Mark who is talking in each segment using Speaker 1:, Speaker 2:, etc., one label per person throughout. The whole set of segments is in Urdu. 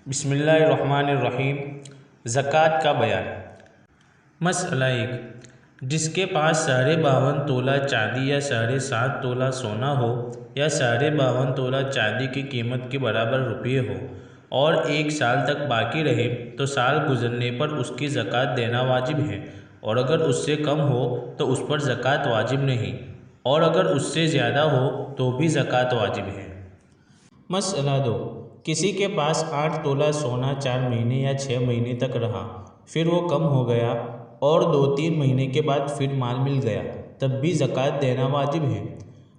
Speaker 1: بسم اللہ الرحمن الرحیم۔ زکوٰۃ کا بیان۔ مسئلہ 1، جس کے پاس 52.5 تولہ چاندی یا 7.5 تولہ سونا ہو یا 52.5 تولہ چاندی کی قیمت کے برابر روپے ہو اور 1 سال تک باقی رہے تو سال گزرنے پر اس کی زکوٰۃ دینا واجب ہے، اور اگر اس سے کم ہو تو اس پر زکوٰۃ واجب نہیں، اور اگر اس سے زیادہ ہو تو بھی زکوٰۃ واجب ہے۔ مسئلہ 2، کسی کے پاس 8 تولہ سونا 4 مہینے یا 6 مہینے تک رہا، پھر وہ کم ہو گیا اور 2-3 مہینے کے بعد پھر مال مل گیا، تب بھی زکوٰۃ دینا واجب ہے۔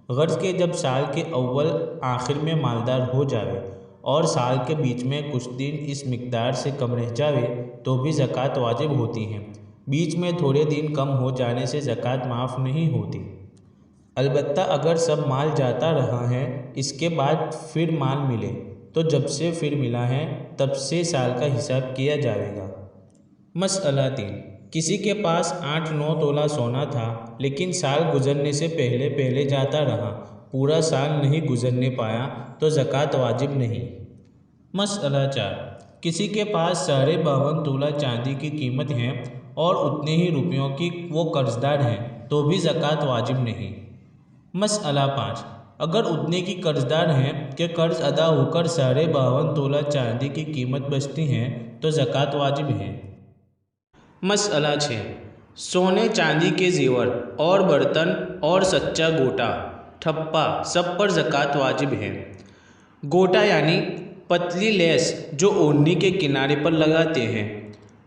Speaker 1: غرض کہ جب سال کے اول آخر میں مالدار ہو جاوے اور سال کے بیچ میں کچھ دن اس مقدار سے کم رہ جاوے تو بھی زکوٰۃ واجب ہوتی ہے۔ بیچ میں تھوڑے دن کم ہو جانے سے زکوٰۃ معاف نہیں ہوتی، البتہ اگر سب مال جاتا رہا ہے اس کے بعد پھر مال ملے تو جب سے پھر ملا ہے تب سے سال کا حساب کیا جائے گا۔ مسئلہ 3، کسی کے پاس 8-9 تولہ سونا تھا لیکن سال گزرنے سے پہلے جاتا رہا، پورا سال نہیں گزرنے پایا تو زکوٰۃ واجب نہیں۔ مسئلہ 4، کسی کے پاس 52.5 تولہ چاندی کی قیمت ہے اور اتنے ہی روپیوں کی وہ قرض دار ہے تو بھی زکوٰۃ واجب نہیں۔ مسئلہ 5، اگر اتنے کی قرض دار ہیں کہ قرض ادا ہو کر 52.5 تولہ چاندی کی قیمت بچتی ہے تو زکوٰۃ واجب ہے۔ مسئلہ 6، سونے چاندی کے زیور اور برتن اور سچا گوٹا ٹھپا سب پر زکوٰۃ واجب ہے۔ گوٹا یعنی پتلی لیس جو اوڑھنی کے کنارے پر لگاتے ہیں،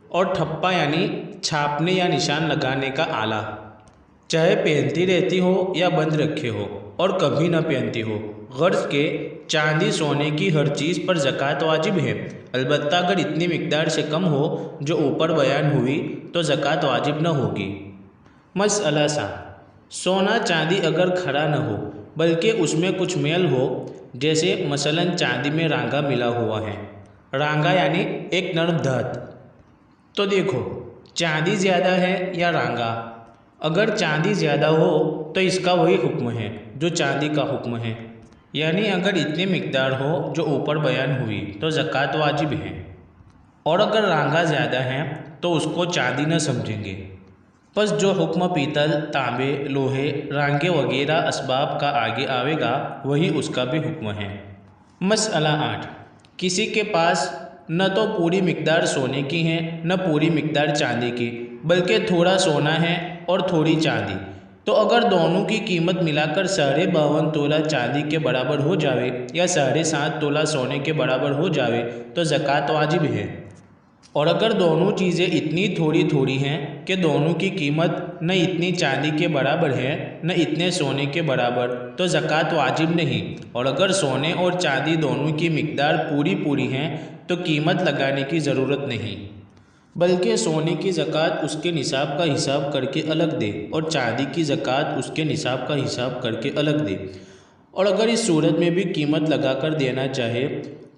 Speaker 1: اور ٹھپا یعنی چھاپنے یا نشان لگانے کا آلہ، چاہے پہنتی رہتی ہو یا بند رکھے ہو اور کبھی نہ پہنتی ہو۔ غرض کہ چاندی سونے کی ہر چیز پر زکوٰۃ واجب ہے، البتہ اگر اتنی مقدار سے کم ہو جو اوپر بیان ہوئی تو زکوٰۃ واجب نہ ہوگی۔ مسئلہ 7، سونا چاندی اگر کھرا نہ ہو بلکہ اس میں کچھ میل ہو، جیسے مثلاً چاندی میں رانگا ملا ہوا ہے، رانگا یعنی ایک نرم دھات، تو دیکھو چاندی زیادہ ہے یا رانگا۔ اگر چاندی زیادہ ہو تو اس کا وہی حکم ہے جو چاندی کا حکم ہے، یعنی اگر اتنی مقدار ہو جو اوپر بیان ہوئی تو زکوٰۃ واجب ہے، اور اگر رانگا زیادہ ہے تو اس کو چاندی نہ سمجھیں گے۔ پس جو حکم پیتل، تانبے، لوہے، رانگے وغیرہ اسباب کا آگے آوے گا وہی اس کا بھی حکم ہے۔ مسئلہ 8، کسی کے پاس نہ تو پوری مقدار سونے کی ہے نہ پوری مقدار چاندی کی، بلکہ تھوڑا سونا ہے اور تھوڑی چاندی، تو اگر دونوں کی قیمت ملا کر 52.5 تولہ چاندی کے برابر ہو جاوے یا 7.5 تولہ سونے کے برابر ہو جاوے تو زکوٰۃ واجب ہے، اور اگر دونوں چیزیں اتنی تھوڑی ہیں کہ دونوں کی قیمت نہ اتنی چاندی کے برابر ہے نہ اتنے سونے کے برابر تو زکوٰۃ واجب نہیں، اور اگر سونے اور چاندی دونوں کی مقدار پوری ہیں تو قیمت لگانے کی ضرورت نہیں، بلکہ سونے کی زکوٰۃ اس کے نصاب کا حساب کر کے الگ دے اور چاندی کی زکوٰۃ اس کے نصاب کا حساب کر کے الگ دے، اور اگر اس صورت میں بھی قیمت لگا کر دینا چاہے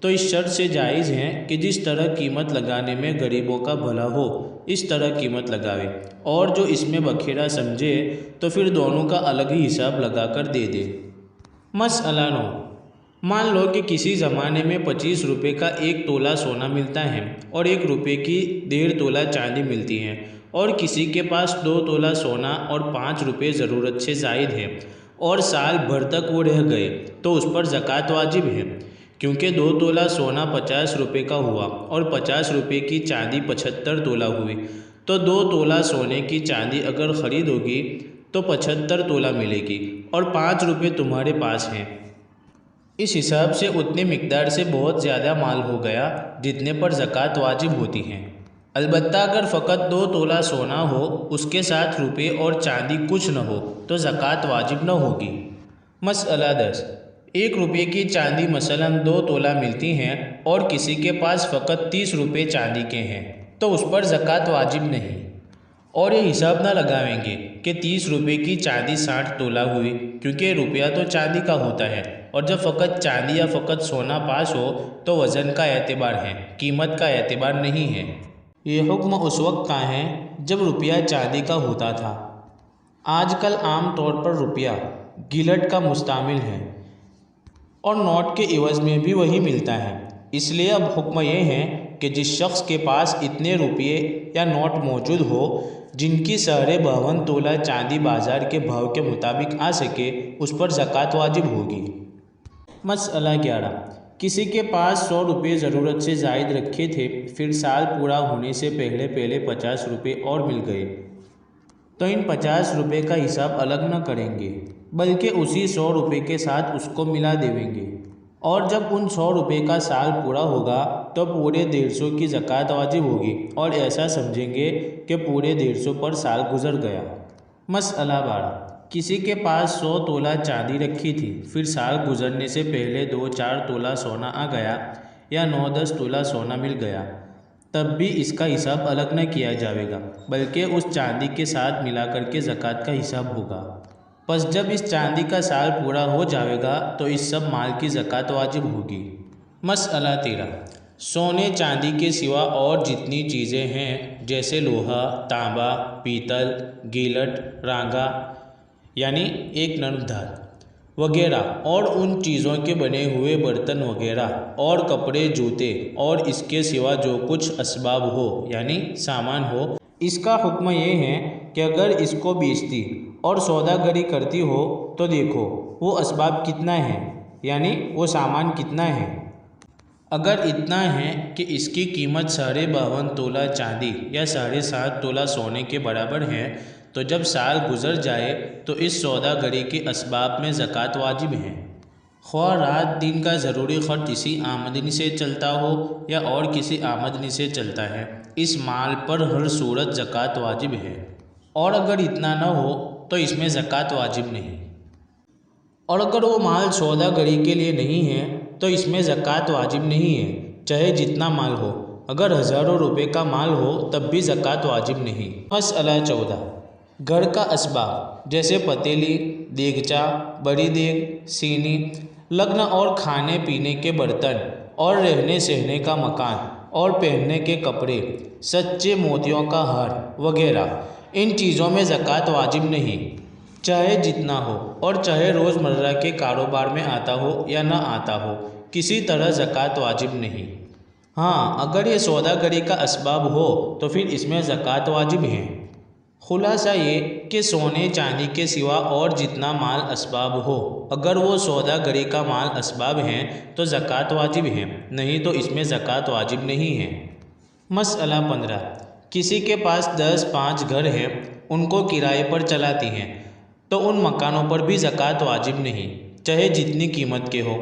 Speaker 1: تو اس شرط سے جائز ہے کہ جس طرح قیمت لگانے میں غریبوں کا بھلا ہو اس طرح قیمت لگاوے، اور جو اس میں بکھیرا سمجھے تو پھر دونوں کا الگ ہی حساب لگا کر دے دے۔ مسئلہ 9، مان لو کہ کسی زمانے میں 25 روپے کا 1 تولہ سونا ملتا ہے اور 1 روپے کی 1.5 تولہ چاندی ملتی ہے، اور کسی کے پاس 2 تولہ سونا اور 5 روپے ضرورت سے زائد ہے اور سال بھر تک وہ رہ گئے تو اس پر زکوٰۃ واجب ہے، کیونکہ 2 تولہ سونا 50 روپے کا ہوا اور 50 روپے کی چاندی 75 تولہ ہوئی، تو 2 تولہ سونے کی چاندی اگر خرید ہوگی تو 75 تولہ ملے گی اور 5 روپے تمہارے پاس ہیں۔ اس حساب سے اتنے مقدار سے بہت زیادہ مال ہو گیا جتنے پر زکوٰۃ واجب ہوتی ہے، البتہ اگر فقط 2 تولہ سونا ہو اس کے ساتھ روپے اور چاندی کچھ نہ ہو تو زکوٰۃ واجب نہ ہوگی۔ مسئلہ 10، 1 روپے کی چاندی مثلاً 2 تولہ ملتی ہیں اور کسی کے پاس فقط 30 روپے چاندی کے ہیں تو اس پر زکوٰۃ واجب نہیں، اور یہ حساب نہ لگاویں گے کہ 30 روپے کی چاندی 60 تولہ ہوئی، کیونکہ روپیہ تو چاندی کا ہوتا ہے، اور جب فقط چاندی یا فقط سونا پاس ہو تو وزن کا اعتبار ہے، قیمت کا اعتبار نہیں ہے۔ یہ حکم اس وقت کا ہے جب روپیہ چاندی کا ہوتا تھا، آج کل عام طور پر روپیہ گلٹ کا مستعمل ہے اور نوٹ کے عوض میں بھی وہی ملتا ہے، اس لیے اب حکم یہ ہے کہ جس شخص کے پاس اتنے روپے یا نوٹ موجود ہو جن کی 52.5 تولہ چاندی بازار کے بھاؤ کے مطابق آ سکے اس پر زکوٰۃ واجب ہوگی۔ مسئلہ 11، کسی کے پاس 100 روپے ضرورت سے زائد رکھے تھے، پھر سال پورا ہونے سے پہلے 50 روپے اور مل گئے تو ان 50 روپے کا حساب الگ نہ کریں گے بلکہ اسی 100 روپے کے ساتھ اس کو ملا دیں گے، اور جب ان 100 روپے کا سال پورا ہوگا تو پورے 150 کی زکوٰۃ واجب ہوگی اور ایسا سمجھیں گے کہ پورے 150 پر سال گزر گیا۔ مسئلہ 12، کسی کے پاس 100 تولہ چاندی رکھی تھی، پھر سال گزرنے سے پہلے 2-4 تولہ سونا آ گیا یا 9-10 تولہ سونا مل گیا، تب بھی اس کا حساب الگ نہ کیا جائے گا بلکہ اس چاندی کے ساتھ ملا کر کے زکوٰۃ کا حساب ہوگا۔ پس جب اس چاندی کا سال پورا ہو جائے گا تو اس سب مال کی زکوٰۃ واجب ہوگی۔ مسئلہ 13، سونے چاندی کے سوا اور جتنی چیزیں ہیں جیسے لوہا، تانبا، پیتل، گیلٹ، رانگا یعنی ایک نرم دھات وغیرہ، اور ان چیزوں کے بنے ہوئے برتن وغیرہ اور کپڑے، جوتے اور اس کے سوا جو کچھ اسباب ہو یعنی سامان ہو، اس کا حکم یہ ہے کہ اگر اس کو بیچتی اور سوداگری کرتی ہو تو دیکھو وہ اسباب کتنا ہے یعنی وہ سامان کتنا ہے۔ اگر اتنا ہے کہ اس کی قیمت 52.5 تولہ چاندی یا 7.5 تولہ سونے کے برابر ہے تو جب سال گزر جائے تو اس سوداگری کے اسباب میں زکوٰۃ واجب ہے، خواہ رات دن کا ضروری خرچ اسی آمدنی سے چلتا ہو یا اور کسی آمدنی سے چلتا ہے، اس مال پر ہر صورت زکوٰۃ واجب ہے، اور اگر اتنا نہ ہو تو اس میں زکوٰۃ واجب نہیں، اور اگر وہ مال سوداگری کے لیے نہیں ہے تو اس میں زکوٰۃ واجب نہیں ہے، چاہے جتنا مال ہو، اگر ہزاروں روپے کا مال ہو تب بھی زکوٰۃ واجب نہیں۔ مسئلہ 14، گھر کا اسباب جیسے پتیلی، دیگچا، بڑی دیگ، سینی، لگنا اور کھانے پینے کے برتن اور رہنے سہنے کا مکان اور پہننے کے کپڑے، سچے موتیوں کا ہار وغیرہ، ان چیزوں میں زکوٰۃ واجب نہیں، چاہے جتنا ہو اور چاہے روز مرہ کے کاروبار میں آتا ہو یا نہ آتا ہو، کسی طرح زکوٰۃ واجب نہیں۔ ہاں اگر یہ سوداگری کا اسباب ہو تو پھر اس میں زکوٰۃ واجب ہے۔ خلاصہ یہ کہ سونے چاندی کے سوا اور جتنا مال اسباب ہو اگر وہ سوداگری کا مال اسباب ہیں تو زکوٰۃ واجب ہے، نہیں تو اس میں زکوٰۃ واجب نہیں ہے۔ مسئلہ 15، کسی کے پاس 10-5 گھر ہیں، ان کو کرائے پر چلاتی ہیں تو ان مکانوں پر بھی زکوٰۃ واجب نہیں، چاہے جتنی قیمت کے ہو۔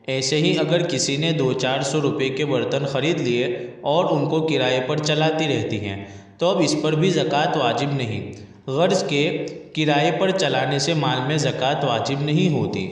Speaker 1: ایسے ہی اگر کسی نے 200-400 روپے کے برتن خرید لیے اور ان کو کرائے پر چلاتی رہتی ہیں تو اب اس پر بھی زکوٰۃ واجب نہیں، غرض کہ کرائے پر چلانے سے مال میں زکوٰۃ واجب نہیں ہوتی۔